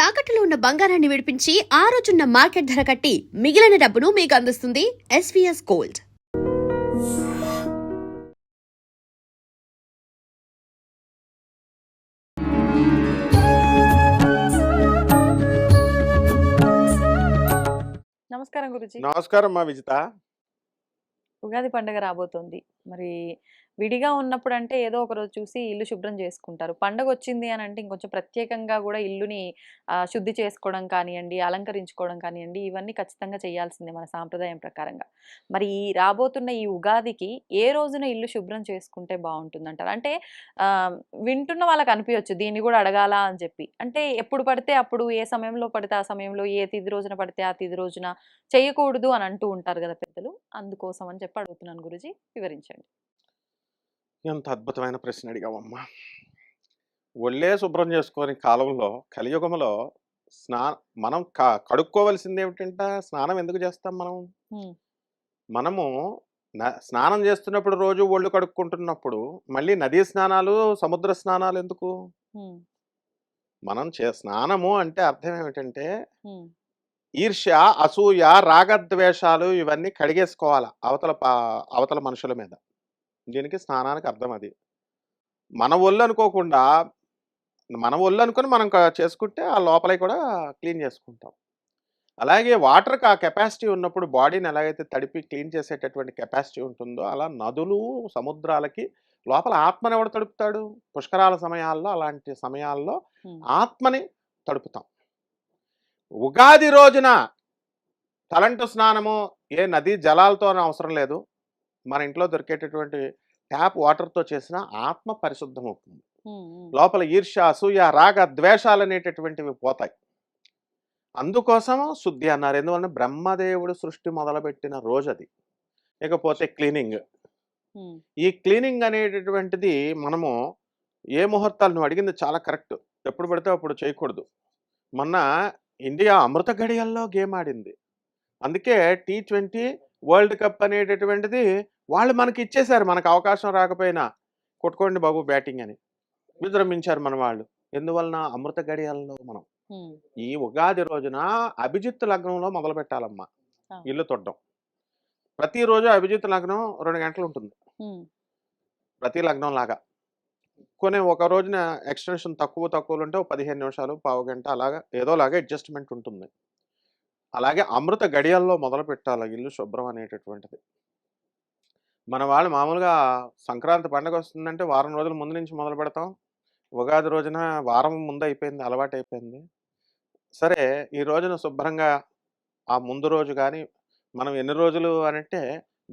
తాకట్టులో ఉన్న బంగారాన్ని విడిపించి ఆ రోజున్న మార్కెట్ ధర కట్టి మిగిలిన డబ్బును మీకు అందిస్తుంది ఎస్వీఎస్ గోల్డ్. నమస్కారం గురుజీ. నమస్కారం మా విజిత. ఉగాది పండుగ రాబోతోంది. మరి విడిగా ఉన్నప్పుడు అంటే ఏదో ఒక రోజు చూసి ఇల్లు శుభ్రం చేసుకుంటారు. పండగ వచ్చింది అని అంటే ఇంకొంచెం ప్రత్యేకంగా కూడా ఇల్లుని శుద్ధి చేసుకోవడం కానియండి, అలంకరించుకోవడం కానియండి, ఇవన్నీ ఖచ్చితంగా చేయాల్సిందే మన సాంప్రదాయం ప్రకారంగా. మరి ఈ రాబోతున్న ఈ ఉగాదికి ఏ రోజున ఇల్లు శుభ్రం చేసుకుంటే బాగుంటుందంటారు? అంటే వింటున్న వాళ్ళకి అనిపించచ్చు దీన్ని కూడా అడగాల అని చెప్పి. అంటే ఎప్పుడు పడితే అప్పుడు, ఏ సమయంలో పడితే ఆ సమయంలో, ఏ తిథి రోజున పడితే ఆ తిథి రోజున చేయకూడదు అని అంటూ ఉంటారు కదా పెద్దలు. అందుకోసం అని చెప్పి అడుగుతున్నాను గురుజీ, వివరించండి. ఎంత అద్భుతమైన ప్రశ్న అడిగావమ్మా. ఒళ్ళే శుభ్రం చేసుకొని కాలంలో కలియుగంలో మనం కడుక్కోవలసింది ఏమిటంటే స్నానం ఎందుకు చేస్తాం మనము స్నానం చేస్తున్నప్పుడు రోజు ఒళ్ళు కడుక్కుంటున్నప్పుడు మళ్ళీ నదీ స్నానాలు, సముద్ర స్నానాలు ఎందుకు? మనం స్నానము అంటే అర్థం ఏమిటంటే ఈర్ష్య, అసూయ, రాగద్వేషాలు ఇవన్నీ కడిగేసుకోవాలి అవతల మనుషుల మీద. దీనికి స్నానానికి అర్థం అది. మన ఒళ్ళు అనుకోకుండా మన ఒళ్ళు అనుకుని మనం చేసుకుంటే ఆ లోపలే కూడా క్లీన్ చేసుకుంటాం. అలాగే వాటర్కి ఆ కెపాసిటీ ఉన్నప్పుడు బాడీని ఎలాగైతే తడిపి క్లీన్ చేసేటటువంటి కెపాసిటీ ఉంటుందో అలా నదులు, సముద్రాలకి లోపల ఆత్మని ఎవడు తడుపుతాడు? పుష్కరాల సమయాల్లో, అలాంటి సమయాల్లో ఆత్మని తడుపుతాం. ఉగాది రోజున తలంటు స్నానము ఏ నదీ జలాలతో అవసరం లేదు. మన ఇంట్లో దొరికేటటువంటి ట్యాప్ వాటర్తో చేసిన ఆత్మ పరిశుద్ధమవుతుంది. లోపల ఈర్ష్య, అసూయ, రాగ ద్వేషాలు అనేటటువంటివి పోతాయి. అందుకోసం శుద్ధి అన్నారు. ఎందువలన బ్రహ్మదేవుడు సృష్టి మొదలుపెట్టిన రోజు అది. ఇకపోతే క్లీనింగ్. ఈ క్లీనింగ్ అనేటటువంటిది మనము ఏ ముహూర్తాలు, నువ్వు అడిగింది చాలా కరెక్ట్. ఎప్పుడు పడితే అప్పుడు చేయకూడదు. మొన్న ఇండియా అమృత గడియల్లో గేమ్ ఆడింది. అందుకే T20 వరల్డ్ కప్ అనేటటువంటిది వాళ్ళు మనకి ఇచ్చేశారు. మనకు అవకాశం రాకపోయినా కొట్టుకోండి బాబు బ్యాటింగ్ అని విజృంభించారు మన వాళ్ళు. ఎందువలన అమృత గడియల్లో మనం ఈ ఉగాది రోజున అభిజిత్ లగ్నంలో మొదలు పెట్టాలమ్మా ఇల్లు తొడ్డం. ప్రతిరోజు అభిజిత్ లగ్నం 2 గంటలు ఉంటుంది ప్రతి లగ్నం లాగా. కొన్ని ఒక రోజున ఎక్స్టెన్షన్ తక్కువలు ఉంటే 15 నిమిషాలు, పావు గంట అలాగా ఏదోలాగా అడ్జస్ట్మెంట్ ఉంటుంది. అలాగే అమృత గడియల్లో మొదలు పెట్టాలి ఇల్లు శుభ్రం అనేటటువంటిది. మన వాళ్ళు మామూలుగా సంక్రాంతి పండుగ వస్తుందంటే వారం రోజుల ముందు నుంచి మొదలు పెడతాం. ఉగాది రోజున వారం ముందు అయిపోయింది, అలవాటు అయిపోయింది. సరే, ఈ రోజున శుభ్రంగా ఆ ముందు రోజు కానీ మనం ఎన్ని రోజులు అనంటే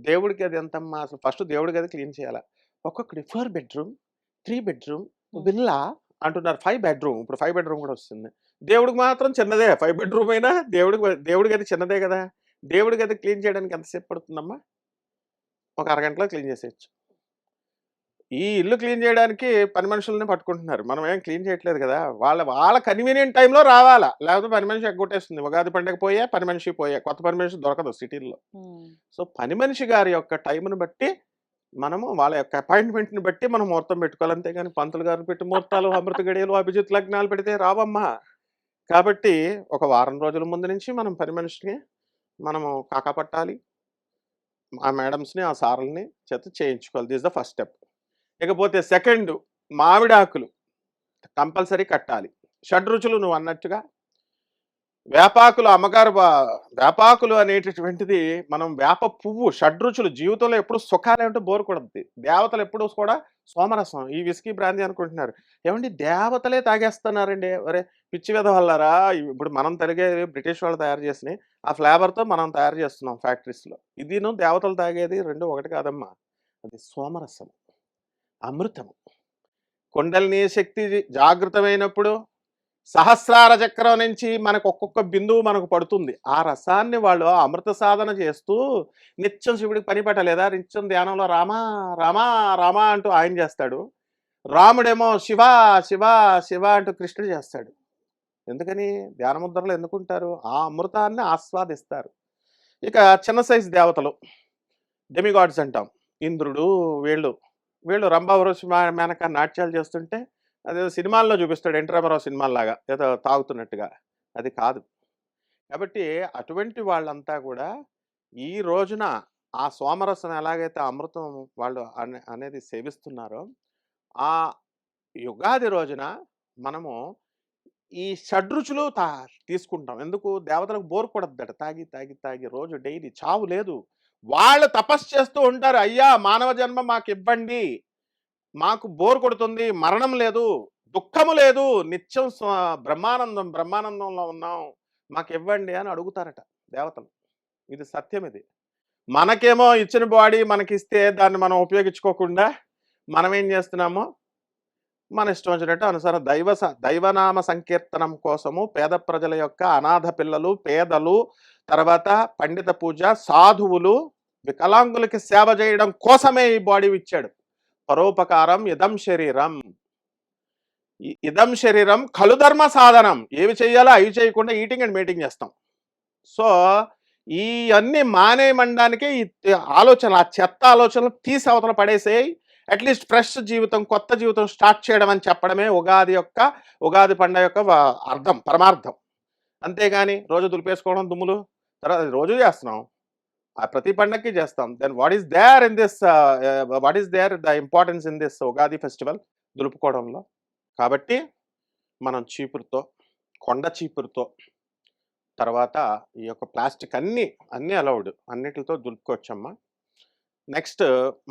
దేవుడికి అది ఎంతమ్మా, అసలు ఫస్ట్ దేవుడి గది క్లీన్ చేయాలి. ఒక్కొక్కటి 4 బెడ్రూమ్, 3 బెడ్రూమ్, విల్లా అంటున్నారు. 5 బెడ్రూమ్, ఇప్పుడు 5 బెడ్రూమ్ కూడా వస్తుంది. దేవుడికి మాత్రం చిన్నదే. 5 బెడ్రూమ్ అయినా దేవుడి గది చిన్నదే కదా. దేవుడి గది క్లీన్ చేయడానికి ఎంతసేపు పడుతుందమ్మా? ఒక అరగంటలో క్లీన్ చేసేయచ్చు. ఈ ఇల్లు క్లీన్ చేయడానికి పని మనుషులని పట్టుకుంటున్నారు. మనం ఏం క్లీన్ చేయట్లేదు కదా. వాళ్ళ కన్వీనియంట్ టైంలో రావాలా, లేకపోతే పని మనిషి ఎగ్గొట్టేస్తుంది. ఉగాది పండుగ పోయా, పని మనిషి పోయా, కొత్త పని మనిషి దొరకదు సిటీల్లో. సో పని మనిషి గారి యొక్క టైంను బట్టి మనము వాళ్ళ యొక్క అపాయింట్మెంట్ని బట్టి మనం ముహూర్తం పెట్టుకోవాలి. అంతేగాని పంతులు గారు పెట్టి ముహూర్తాలు, అమృత గడియలు, అభిజిత్ లగ్నాలు పెడితే రావమ్మా. కాబట్టి ఒక వారం రోజుల ముందు నుంచి మనం పని మనిషిని మనము కాకాపట్టాలి. ఆ మేడమ్స్ని, ఆ సార్లని చేత చేయించుకోవాలి. This the first step. ఇకపోతే సెకండ్, మామిడాకులు కంపల్సరీ కట్టాలి. షడ్రుచులు నువ్వు అన్నట్టుగా వేపాకులు, అమ్మగారు వేపాకులు అనేటటువంటిది మనం వేప పువ్వు షడ్రుచులు. జీవితంలో ఎప్పుడు సుఖాలేమిటో బోరు కొడుతుంది. దేవతలు ఎప్పుడు కూడా సోమరసం, ఈ విస్కీ బ్రాంతి అనుకుంటున్నారు. ఏమండి దేవతలే తాగేస్తున్నారండి. ఒరే పిచ్చి విధవల్లారా, ఇప్పుడు మనం తాగేది బ్రిటిష్ వాళ్ళు తయారు చేసినవి, ఆ ఫ్లేవర్తో మనం తయారు చేస్తున్నాం ఫ్యాక్టరీస్లో. ఇది దేవతలు తాగేది రెండు ఒకటి కాదమ్మా. అది సోమరసం, అమృతము. కుండలిని శక్తి జాగృతమైనప్పుడు సహస్రార చక్రం నుంచి మనకు ఒక్కొక్క బిందువు మనకు పడుతుంది. ఆ రసాన్ని వాళ్ళు అమృత సాధన చేస్తూ నిత్యం శివుడికి పని పట్టలేదా? నిత్యం ధ్యానంలో రామా రామా రామా అంటూ ఆయన చేస్తాడు. రాముడేమో శివ శివ శివ అంటూ కృష్ణుడు చేస్తాడు. ఎందుకని? ధ్యానముద్రలు ఎందుకుంటారు? ఆ అమృతాన్ని ఆస్వాదిస్తారు. ఇక చిన్న సైజు దేవతలు, డెమిగాడ్స్ అంటాం. ఇంద్రుడు, వీళ్ళు రంభావరుషి మేనక నాట్యాలు చేస్తుంటే అదేదో సినిమాల్లో చూపిస్తాడు 'ఎన్టీ రామారావు' సినిమాల్లాగా ఏదో తాగుతున్నట్టుగా. అది కాదు. కాబట్టి అటువంటి వాళ్ళంతా కూడా ఈ రోజున ఆ సోమరసం ఎలాగైతే అమృతం వాళ్ళు అనేది సేవిస్తున్నారో, ఆ యుగాది రోజున మనము ఈ షడ్రుచులు తీసుకుంటాం. ఎందుకు? దేవతలకు బోర్ కొడద్దట. తాగి, తాగి, తాగి రోజు డైలీ చావు లేదు. వాళ్ళు తపస్సు చేస్తూ ఉంటారు. అయ్యా! మానవ జన్మ మాకివ్వండి. మాకు బోర్ కొడుతుంది. మరణం లేదు. దుఃఖము లేదు. నిత్యం బ్రహ్మానందం, బ్రహ్మానందంలో ఉన్నాం. మాకివ్వండి అని అడుగుతారట దేవతలు. ఇది సత్యం ఇది. మనకేమో ఇచ్చిన బాడీ మనకిస్తే దాన్ని మనం ఉపయోగించుకోకుండా మనం ఏం చేస్తున్నాము? మన ఇష్టం వచ్చినట్టు అనుసారం దైవనామ సంకీర్తనం కోసము పేద ప్రజల యొక్క అనాథ పిల్లలు, పేదలు, తర్వాత పండిత పూజ, సాధువులు, వికలాంగులకి సేవ చేయడం కోసమే ఈ బాడీ ఇచ్చాడు. పరోపకారం ఇదం శరీరం. ఇదం శరీరం కలుధర్మ సాధనం. ఏవి చేయాలో అవి చేయకుండా ఈటింగ్ అండ్ మీటింగ్ చేస్తాం. సో ఈ అన్ని మానేయమనడానికి ఈ ఆలోచనలు, ఆ చెత్త ఆలోచనలు తీసి అవతల పడేసేయి. అట్లీస్ట్ ఫ్రెష్ జీవితం, కొత్త జీవితం స్టార్ట్ చేయడం అని చెప్పడమే ఉగాది పండుగ యొక్క అర్థం, పరమార్థం. అంతేగాని రోజు దులిపేసుకోవడం దుమ్ములు, తర్వాత రోజు చేస్తున్నాం, ఆ ప్రతి పండగకి చేస్తాం. Then what is there the importance in this Ugadi festival దులుపుకోవడంలో? కాబట్టి మనం చీపురుతో, కొండ చీపురుతో, తర్వాత ఈ యొక్క ప్లాస్టిక్ అన్నీ అలౌడ్, అన్నిటితో దులుపుకోవచ్చమ్మా. నెక్స్ట్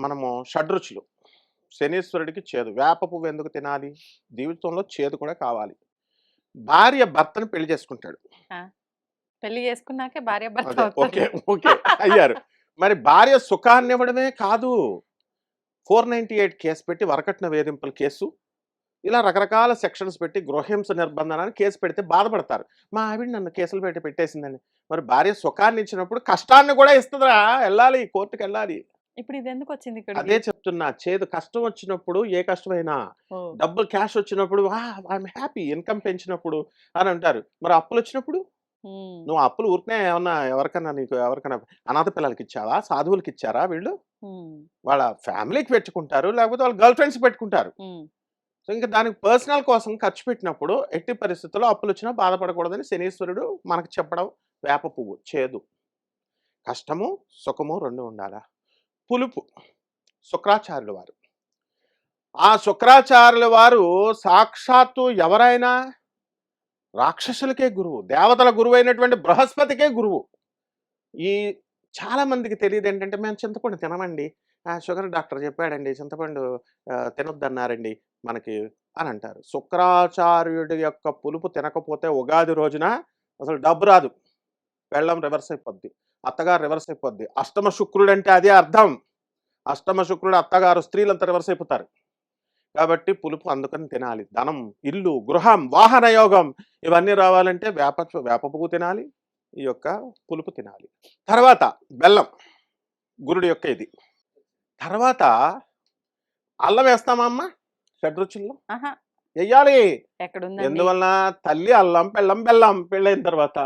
మనము షడ్రుచులు. శనీశ్వరుడికి చేదు. వేప పువ్వు ఎందుకు తినాలి? జీవితంలో చేదు కూడా కావాలి. భార్య భర్తను పెళ్లి చేసుకుంటాడు. పెళ్లి చేసుకున్నాకే భార్య భర్త ఓకే ఓకే అయ్యారు. మరి భార్య సుఖాన్ని ఇవ్వడమే కాదు, 498 కేసు పెట్టి వరకట్న వేధింపుల కేసు, ఇలా రకరకాల సెక్షన్స్ పెట్టి గృహహింస నిర్బంధనాన్ని కేసు పెడితే బాధపడతారు. మా ఆవిడ నన్ను కేసులు పెట్టేసిందని. మరి భార్య సుఖాన్ని ఇచ్చినప్పుడు కష్టాన్ని కూడా ఇస్తుందా? వెళ్ళాలి, కోర్టుకు వెళ్ళాలి. ఇప్పుడు ఇది ఎందుకు వచ్చింది ఇక్కడ? అదే చెప్తున్నా, చేదు. కష్టం వచ్చినప్పుడు, ఏ కష్టమైనా, డబ్బులు క్యాష్ వచ్చినప్పుడు ఐఎమ్ హ్యాపీ, ఇన్కమ్ పెంచినప్పుడు అని అంటారు. మరి అప్పులు వచ్చినప్పుడు నువ్వు అప్పులు ఊరికనే ఏమన్నా ఎవరికైనా అనాథ పిల్లలకి ఇచ్చావా? సాధువులకి ఇచ్చారా? వీళ్ళు వాళ్ళ ఫ్యామిలీకి పెట్టుకుంటారు, లేకపోతే వాళ్ళ గర్ల్ ఫ్రెండ్స్ పెట్టుకుంటారు. సో ఇంకా దానికి పర్సనల్ కోసం ఖర్చు పెట్టినప్పుడు ఎట్టి పరిస్థితుల్లో అప్పులు వచ్చినా బాధపడకూడదని శనీశ్వరుడు మనకు చెప్పడం. వేప పువ్వు చేదు. కష్టము సుఖము రెండు ఉండాలా. పులుపు శుక్రాచార్యుల వారు. ఆ శుక్రాచార్యుల వారు సాక్షాత్తు ఎవరైనా రాక్షసులకే గురువు, దేవతల గురువు అయినటువంటి బృహస్పతికే గురువు. ఈ చాలా మందికి తెలియదు ఏంటంటే, మేము చింతపండు తినమండి, షుగర్ డాక్టర్ చెప్పాడండి, చింతపండు తినొద్దన్నారండి మనకి అని అంటారు. శుక్రాచార్యుడి యొక్క పులుపు తినకపోతే ఉగాది రోజున అసలు డబ్బు రాదు, పెళ్ళం రివర్స్ అయిపోద్ది, అత్తగారు రివర్స్ అయిపోద్ది. అష్టమ శుక్రుడు అంటే అదే అర్థం. అష్టమ శుక్రుడు అత్తగారు, స్త్రీలంతా రివర్స్ అయిపోతారు. కాబట్టి పులుపు అందుకని తినాలి. ధనం, ఇల్లు, గృహం, వాహన యోగం ఇవన్నీ రావాలంటే వేప పువ్వు తినాలి, ఈ యొక్క పులుపు తినాలి. తర్వాత బెల్లం, గురుడు యొక్క ఇది. తర్వాత అల్లం వేస్తామా అమ్మ షడ్రుచుల్లో? వెయ్యాలి. ఎందువల్ల? తల్లి అల్లం, పెళ్ళం బెల్లం. పెళ్ళైన తర్వాత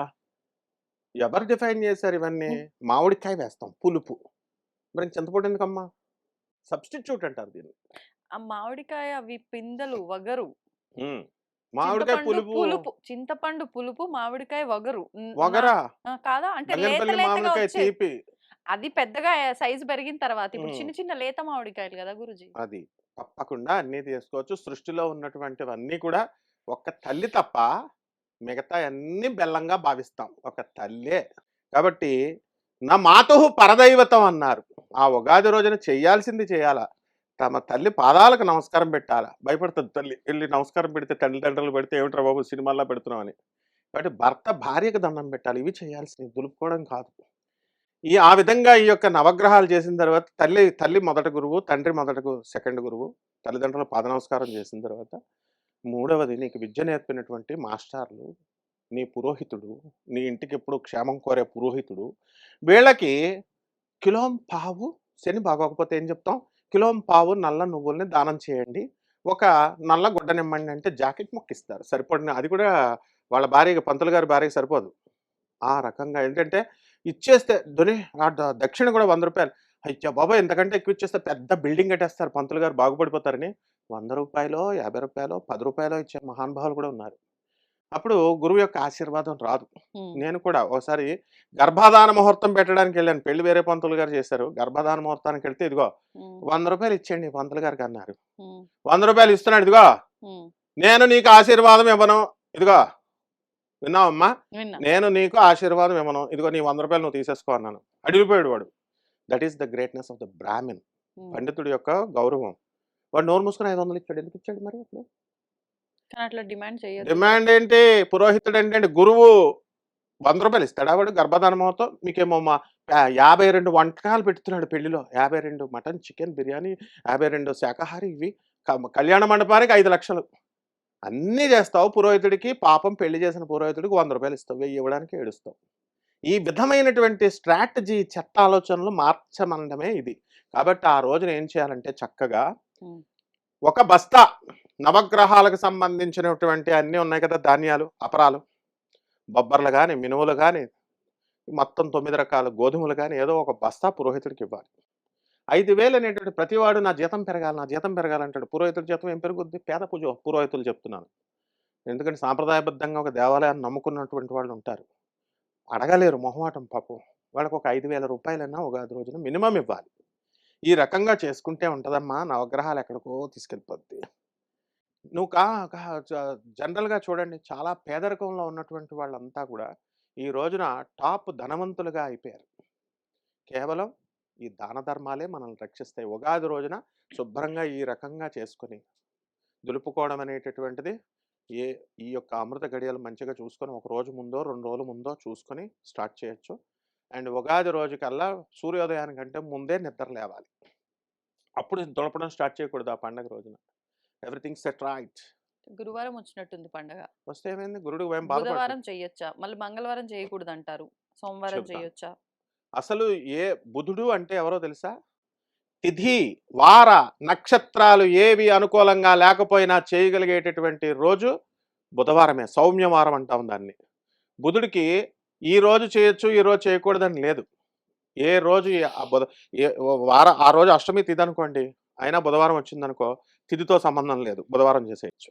ఎవరు డిఫైన్ చేశారు ఇవన్నీ? మామిడికాయ వేస్తాం పులుపు. మరి చింతపండు ఎందుకమ్మా? సబ్స్టిట్యూట్ అంటారు దీన్ని. ఆ మామిడికాయ అవి పిందెలు వగరు, మామిడికాయ పులుపు, చింతపండు పులుపు, మామిడికాయ వగరు. వగరా కాదా? అంటే మామిడికాయ తీపి. అది పెద్దగా సైజు పెరిగిన తర్వాత ఇప్పుడు చిన్న చిన్న లేత మామిడికాయలు కదా గురుజీ. అది తప్పకుండా అన్ని తీసుకోవచ్చు. సృష్టిలో ఉన్నటువంటివన్నీ కూడా ఒక్క తల్లి తప్ప మిగతా అన్ని బెల్లంగా భావిస్తాం, ఒక తల్లే. కాబట్టి నా మాతుహు పరదైవతం అన్నారు. ఆ ఉగాది రోజున చేయాల్సింది చేయాలా. తమ తల్లి పాదాలకు నమస్కారం పెట్టాలా. భయపడుతుంది తల్లి, వెళ్ళి నమస్కారం పెడితే తల్లిదండ్రులు పెడితే ఏమిట్రా బాబు సినిమాల్లో పెడుతున్నాం అని. కాబట్టి భర్త భార్యకు దండం పెట్టాలి. ఇవి చేయాల్సింది, దులుపుకోవడం కాదు. ఆ విధంగా ఈ యొక్క నవగ్రహాలు చేసిన తర్వాత తల్లి మొదట గురువు, తండ్రి మొదటకు సెకండ్ గురువు, తల్లిదండ్రులు పాద నమస్కారం చేసిన తర్వాత మూడవది నీకు విద్య నేర్పినటువంటి మాస్టర్లు, నీ పురోహితుడు, నీ ఇంటికి ఎప్పుడు క్షేమం కోరే పురోహితుడు. వీళ్ళకి కిలోం పావు, శని బాగోకపోతే ఏం చెప్తాం, కిలోం పావు నల్ల నువ్వుల్ని దానం చేయండి, ఒక నల్ల గుడ్డనిమ్మండి అంటే జాకెట్ మొక్కిస్తారు. సరిపడిన అది కూడా వాళ్ళ భార్యకి, పంతులు గారి భార్యకి సరిపోదు. ఆ రకంగా ఏంటంటే ఇచ్చేస్తే దక్షిణ కూడా 100 రూపాయలు. అయ్యా బాబా, ఎంతకంటే ఎక్కువ ఇచ్చేస్తే పెద్ద బిల్డింగ్ కట్టేస్తారు పంతులు గారు, బాగుపడిపోతారని రూ. 100, రూ. 50, రూ. 10 ఇచ్చే మహానుభావులు కూడా ఉన్నారు. అప్పుడు గురువు యొక్క ఆశీర్వాదం రాదు. హ్మ్. నేను కూడా ఒకసారి గర్భాధాన ముహూర్తం పెట్టడానికి వెళ్ళాను. పెళ్లి వేరే పంతులు గారు చేశారు. గర్భాధాన ముహూర్తానికి వెళ్తే ఇదిగో హ్మ్. రూ. 100 ఇచ్చేయండి పంతులు గారికి అన్నారు. హ్మ్. రూ. 100 ఇస్తున్నాడు. ఇదిగో హ్మ్. నేను నీకు ఆశీర్వాదం ఇవ్వను. ఇదిగో విన్నావమ్మా, విన్నా. నేను నీకు ఆశీర్వాదం ఇవ్వను. ఇదిగో నీ రూ. 100 నువ్వు తీసేసుకో అన్నాను. అడిగిపోయాడు వాడు. That is the greatness of the Brahmin. హ్మ్. పండితుడి యొక్క గౌరవం. వాడు నోరు మూసుకుని 500 ఇచ్చాడు. ఎందుకు ఇచ్చాడు మరి అప్పుడు? కానీ అట్లా డిమాండ్ చేయొద్దు. డిమాండ్ ఏంటి? పురోహితుడు ఏంటంటే గురువు రూ. 100 ఇస్తాడా వాడు గర్భధాన ముహూర్తం? మీకేమో 52 వంటకాలు పెడుతున్నాడు పెళ్లిలో. 52 మటన్, చికెన్, బిర్యానీ, 52 శాకాహారి, ఇవి కళ్యాణ మండపానికి 5 లక్షలు అన్నీ చేస్తావు. పురోహితుడికి పాపం పెళ్లి చేసిన పురోహితుడికి రూ. 100 ఇస్తావు. 1000 ఇవ్వడానికి ఏడుస్తావు. ఈ విధమైనటువంటి స్ట్రాటజీ చట్ట ఆలోచనలు మార్చమండమే ఇది. కాబట్టి ఆ రోజున ఏం చేయాలంటే చక్కగా హ్మ్. ఒక బస్తా నవగ్రహాలకు సంబంధించినటువంటి అన్నీ ఉన్నాయి కదా, ధాన్యాలు, అపరాలు, బొబ్బర్లు కానీ, మినుములు కానీ, మొత్తం 9 రకాల గోధుమలు కానీ ఏదో ఒక బస్తా పురోహితుడికి ఇవ్వాలి. 5,000 అనేటువంటి ప్రతివాడు నా జీతం పెరగాలంటాడు. పురోహితుడి జీతం ఏం పెరుగుద్ది? పేద పురోహితులు చెప్తున్నాను. ఎందుకంటే సాంప్రదాయబద్ధంగా ఒక దేవాలయాన్ని నమ్ముకున్నటువంటి వాళ్ళు ఉంటారు. అడగలేరు, మొహమాటం పాపం. వాళ్ళకి ఒక 5,000 ఉగాది రోజున మినిమం ఇవ్వాలి. ఈ రకంగా చేసుకుంటే ఉంటుందమ్మా, నవగ్రహాలు ఎక్కడికో తీసుకెళ్ళిపోద్ది. నువ్వు జనరల్గా చూడండి, చాలా పేదరికంలో ఉన్నటువంటి వాళ్ళంతా కూడా ఈ రోజున టాప్ ధనవంతులుగా అయిపోయారు. కేవలం ఈ దాన ధర్మాలే మనల్ని రక్షిస్తాయి. ఉగాది రోజున శుభ్రంగా ఈ రకంగా చేసుకొని దులుపుకోవడం అనేటటువంటిది ఈ యొక్క అమృత గడియలు మంచిగా చూసుకొని ఒక రోజు ముందో 2 రోజుల ముందో చూసుకొని స్టార్ట్ చేయొచ్చు. అండ్ ఉగాది రోజుకల్లా సూర్యోదయానికంటే ముందే నిద్ర లేవాలి. అప్పుడు దులపడం స్టార్ట్ చేయకూడదు ఆ పండగ రోజున. Everything set right. గురువారం వచ్చినట్టుంది పండగ. వస్తే ఏమైంది? గురుడు ఏం బాధపడతాడు? బుధవారం చేయొచ్చా? మళ్ళీ మంగళవారం చేయకూడదు అంటారు. సోమవారం చెప్తాను. చేయొచ్చా? అసలు బుధుడు అంటే ఎవరో తెలుసా? తిథి, వార, నక్షత్రాలు ఏవి అనుకూలంగా లేకపోయినా చేయగలిగేటటువంటి రోజు బుధవారమే. సౌమ్యవారం అంటాం దాన్ని. బుధుడికి ఈ రోజు చేయొచ్చు, ఈ రోజు చేయకూడదని లేదు. ఏ రోజు ఆ రోజు అష్టమి తిథి అనుకోండి, అయినా బుధవారం వచ్చిందనుకో తిథితో సంబంధం లేదు, బుధవారం చేసేయచ్చు.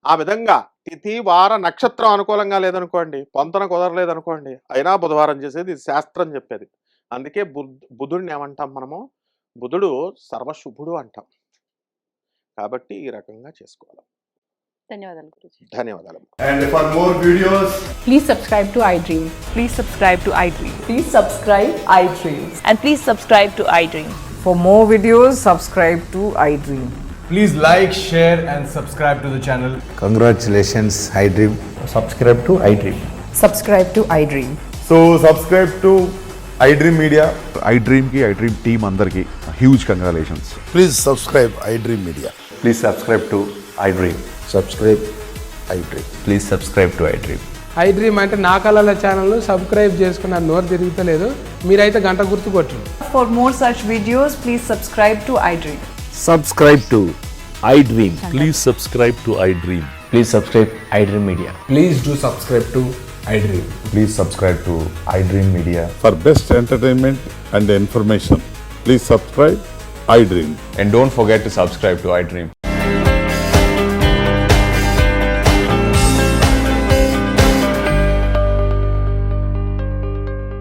ఆ విధంగా తిథి, వార, నక్షత్రం అనుకూలంగా లేదనుకోండి, పొంతన కుదరలేదనుకోండి, అయినా బుధవారం చేసేది. ఇది శాస్త్రం చెప్పేది. అందుకే బుధుడిని ఏమంటాం మనము? బుధుడు సర్వశుభుడు అంటాం. కాబట్టి ఈ రకంగా చేసుకోవాలి. ధన్యవాదాలు గురుజీ. ధన్యవాదాలు. And for more videos, Please subscribe to iDream. Please subscribe to iDream. Please subscribe iDream. And please subscribe to iDream. For more videos, subscribe to iDream. please like, share, and subscribe to the channel. Congratulations, iDream. subscribe to iDream. Subscribe to iDream. So subscribe to iDream Media. iDream team అందరికి huge congratulations. Please subscribe iDream Media. Please subscribe to iDream. Subscribe iDream. Please subscribe to iDream. iDream అంటే నా కళల ఛానల్ను subscribe చేసుకున్న నోరు తిరుగుతలేదు. మీరైతే గంట గుర్తు కొట్టండి. For more such videos, please subscribe to iDream. Subscribe to iDream. Please subscribe to iDream. Please subscribe iDream Media. Please do subscribe to iDream. Please subscribe to iDream Media. For best entertainment and information, please subscribe iDream. And don't forget to subscribe to iDream.